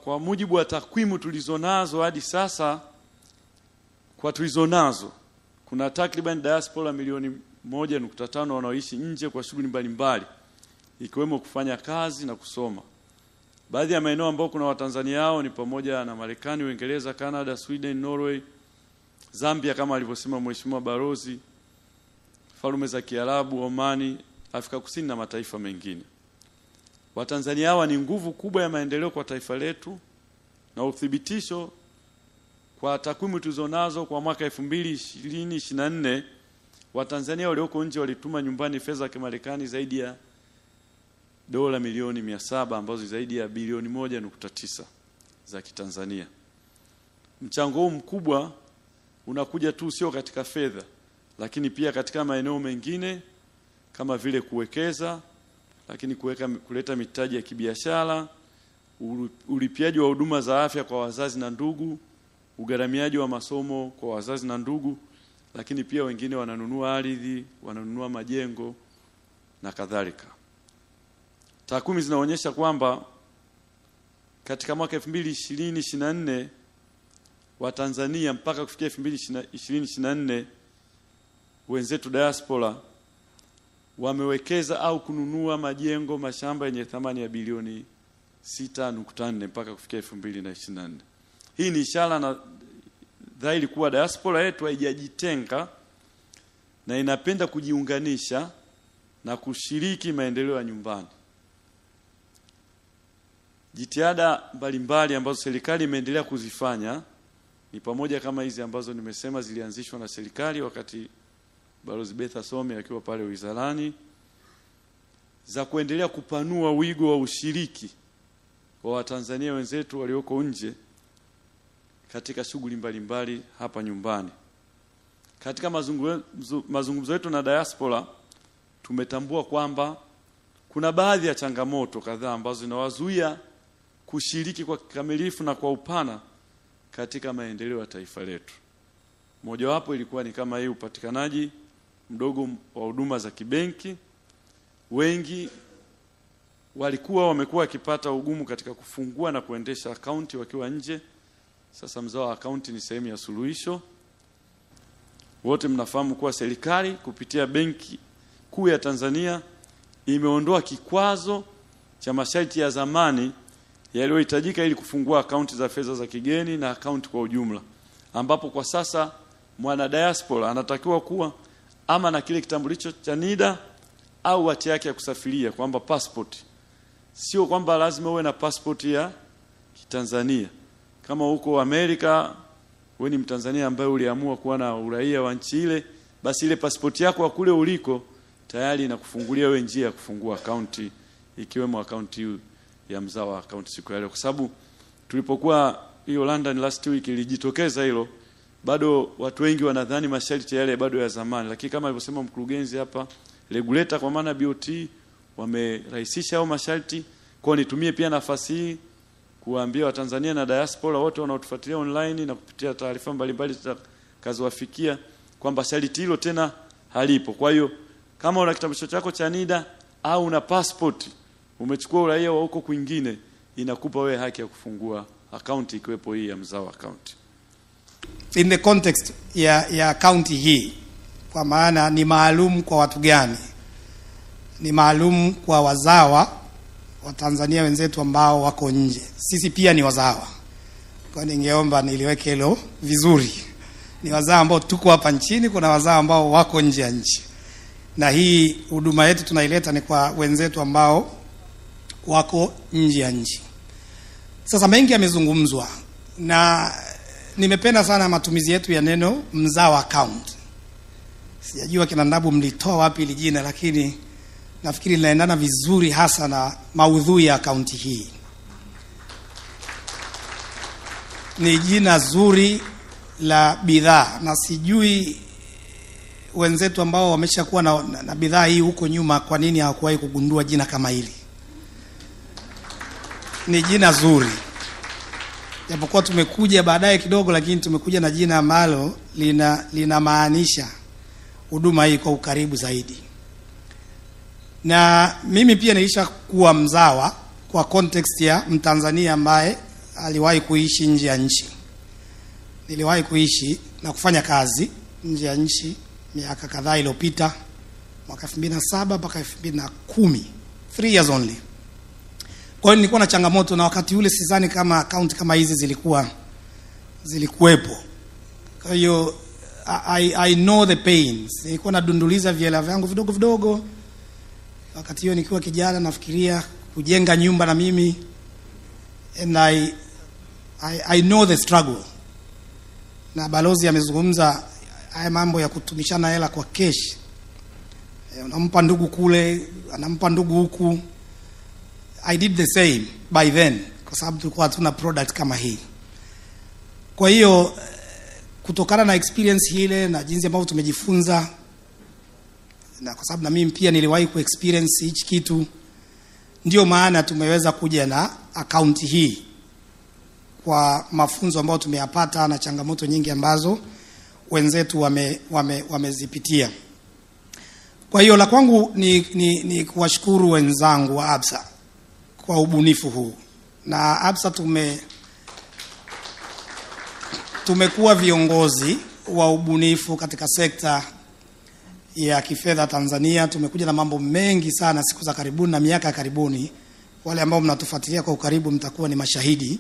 Kwa mujibu wa takwimu tulizonazo hadi sasa, kuna takriban diaspora milioni 1.5 wanaoishi nje kwa shughuli mbalimbali, ikiwemo kufanya kazi na kusoma. Baadhi ya maeneo ambao kuna Watanzania hao ni pamoja na Marekani, Uingereza, Canada, Sweden, Norway, Zambia kama alivyosema Mheshimiwa Barozi, Falme za Kiarabu, Omani, Afrika Kusini na mataifa mengine. Watanzania hawa ni nguvu kubwa ya maendeleo kwa taifa letu, na uthibitisho kwa takwimu tulizonazo kwa mwaka 2024, Watanzania walioko nje walituma nyumbani fedha za Kimarekani zaidi ya dola milioni 700 ambazo zaidi ya bilioni 1.9 za Kitanzania. Mchango huu mkubwa unakuja tu sio katika fedha, lakini pia katika maeneo mengine kama vile kuwekeza, lakini kuleta mitaji ya kibiashara, ulipiaji wa huduma za afya kwa wazazi na ndugu, ugharamiaji wa masomo kwa wazazi na ndugu, lakini pia wengine wananunua ardhi, wananunua majengo na kadhalika. Takwimu zinaonyesha kwamba katika mwaka 2024 Watanzania mpaka kufikia 2024 wenzetu diaspora wamewekeza au kununua majengo, mashamba yenye thamani ya bilioni 6.4 mpaka kufikia 2024. Hii ni ishara na dhahiri kuwa diaspora yetu haijajitenga na inapenda kujiunganisha na kushiriki maendeleo ya nyumbani. Jitihada mbalimbali ambazo serikali imeendelea kuzifanya ni pamoja kama hizi ambazo nimesema zilianzishwa na serikali wakati Balozi Betha Some akiwa pale wizarani, za kuendelea kupanua wigo wa ushiriki wa Watanzania wenzetu walioko nje katika shughuli mbalimbali hapa nyumbani. Katika mazungumzo yetu na diaspora tumetambua kwamba kuna baadhi ya changamoto kadhaa ambazo zinawazuia kushiriki kwa kikamilifu na kwa upana katika maendeleo ya taifa letu. Mojawapo ilikuwa ni kama hii upatikanaji mdogo wa huduma za kibenki. Wengi wamekuwa wakipata ugumu katika kufungua na kuendesha akaunti wakiwa nje. Sasa mzao wa akaunti ni sehemu ya suluhisho. Wote mnafahamu kuwa serikali kupitia Benki Kuu ya Tanzania imeondoa kikwazo cha masharti ya zamani yaliyohitajika ili kufungua akaunti za fedha za kigeni na akaunti kwa ujumla, ambapo kwa sasa mwana diaspora anatakiwa kuwa ama na kile kitambulisho cha NIDA au hati yake ya kusafiria, kwamba passport. Sio kwamba lazima uwe na passport ya Kitanzania. Kama huko Amerika wewe ni Mtanzania ambaye uliamua kuwa na uraia wa nchi ile, basi ile passport yako kule uliko tayari inakufungulia wewe njia ya kufungua akaunti, ikiwemo akaunti ya mzao wa akaunti siku ya leo. Kwa sababu tulipokuwa hiyo London last week ilijitokeza hilo, bado watu wengi wanadhani masharti yale bado ya zamani, lakini kama alivyosema mkurugenzi hapa, regulator kwa maana BOT wamerahisisha hao masharti. Kwa nitumie pia nafasi hii kuwaambia Watanzania na diaspora wote wanaotufuatilia online na kupitia taarifa mbalimbali zitakazowafikia kwamba sharti hilo tena halipo. Kwa hiyo kama una kitambulisho chako cha NIDA au una passport, umechukua uraia wa huko kwingine, inakupa wewe haki ya kufungua akaunti, ikiwepo hii ya mzao account. In the context ya account hii, kwa maana ni maalum kwa watu gani? Ni maalum kwa wazawa wa Tanzania wenzetu ambao wako nje. Sisi pia ni wazawa. Kwa ningeomba niliweke hilo vizuri. Ni wazawa ambao tuko hapa nchini, kuna wazawa ambao wako nje ya nchi. Na hii huduma yetu tunaileta ni kwa wenzetu ambao wako nje ya nchi. Sasa mengi yamezungumzwa na nimependa sana matumizi yetu ya neno mzao account. Sijajua kina Ndabu mlitoa wapi ile jina, lakini nafikiri linaendana vizuri hasa na maudhui ya akaunti hii. Ni jina zuri la bidhaa, na sijui wenzetu ambao wameshakuwa na bidhaa hii huko nyuma kwa nini hawakuwahi kugundua jina kama hili. Ni jina zuri. Japokuwa tumekuja baadaye kidogo, lakini tumekuja na jina ambalo linamaanisha huduma hii kwa ukaribu zaidi. Na mimi pia nilisha kuwa mzawa kwa context ya Mtanzania ambaye aliwahi kuishi nje ya nchi. Niliwahi kuishi na kufanya kazi nje ya nchi miaka kadhaa iliyopita, mwaka 2007 mpaka 2010, 3 years only. Kwa hiyo nilikuwa na changamoto, na wakati ule sidhani kama account kama hizi zilikuwepo. Kwa hiyo I know the pains. Nilikuwa nadunduliza viela vyangu vidogo vidogo. Wakati hiyo nikiwa kijana nafikiria kujenga nyumba na mimi, and I know the struggle. Na balozi amezungumza haya mambo ya kutumishana hela kwa cash. Unampa ndugu kule, anampa ndugu huku. I did the same by then, kwa sababu tulikuwa hatuna product kama hii. Kwa hiyo kutokana na experience hile na jinsi ambavyo tumejifunza, na kwa sababu na mimi pia niliwahi kuexperience hichi kitu, ndio maana tumeweza kuja na account hii kwa mafunzo ambayo tumeyapata na changamoto nyingi ambazo wenzetu wamezipitia. Kwa hiyo la kwangu ni kuwashukuru wenzangu wa Absa kwa ubunifu huu. Na Absa tumekuwa viongozi wa ubunifu katika sekta ya kifedha Tanzania. Tumekuja na mambo mengi sana siku za karibuni na miaka ya karibuni. Wale ambao mnatufuatilia kwa ukaribu mtakuwa ni mashahidi.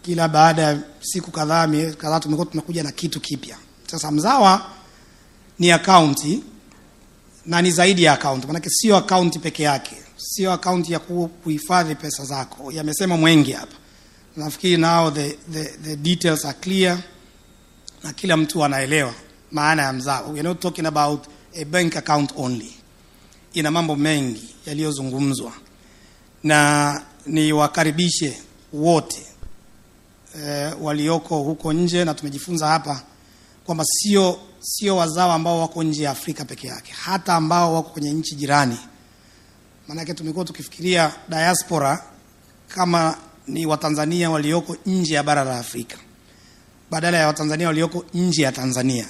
Kila baada ya siku kadhaa, miezi kadhaa, tumekuwa tunakuja na kitu kipya. Sasa Mzawa ni account, na ni zaidi ya account. Maana sio account peke yake. Sio account ya kuhifadhi pesa zako. Yamesema mwengi hapa. Nafikiri now the details are clear, na kila mtu anaelewa maana ya Mzawa. We are not talking about a bank account only. Ina mambo mengi yaliyozungumzwa. Na ni wakaribishe wote walioko huko nje, na tumejifunza hapa kwamba sio wazawa ambao wako nje ya Afrika peke yake, hata ambao wako kwenye nchi jirani. Maana yake tumekuwa tukifikiria diaspora kama ni Watanzania walioko nje ya bara la Afrika, badala ya Watanzania walioko nje ya Tanzania.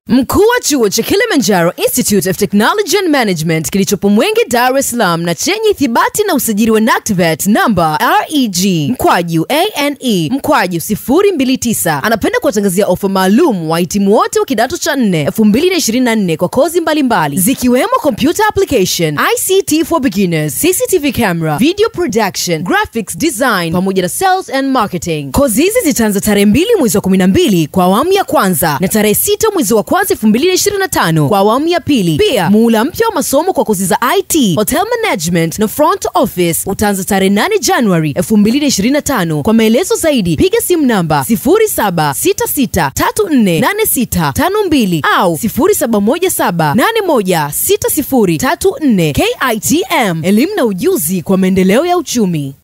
Mkuu wa chuo cha Kilimanjaro Institute of Technology and Management kilichopo Mwenge, Dar es Salaam na chenye ithibati na usajili wa NACTVET namba REG/ANE/029 anapenda kuwatangazia ofa maalum wahitimu wote wa kidato cha 4 2024 kwa kozi mbalimbali zikiwemo computer application, ICT for beginners, CCTV camera, video production, graphics design pamoja na sales and marketing. Kozi hizi zitaanza tarehe 2 mwezi wa 12 kwa awamu ya kwanza na tarehe 6 mwezi wa 2025 kwa awamu ya pili. Pia muhula mpya wa masomo kwa kozi za IT, hotel management na front office utaanza tarehe 8 January 2025. Kwa maelezo zaidi piga simu namba 0766348652 au 0717816034. KITM, elimu na ujuzi kwa maendeleo ya uchumi.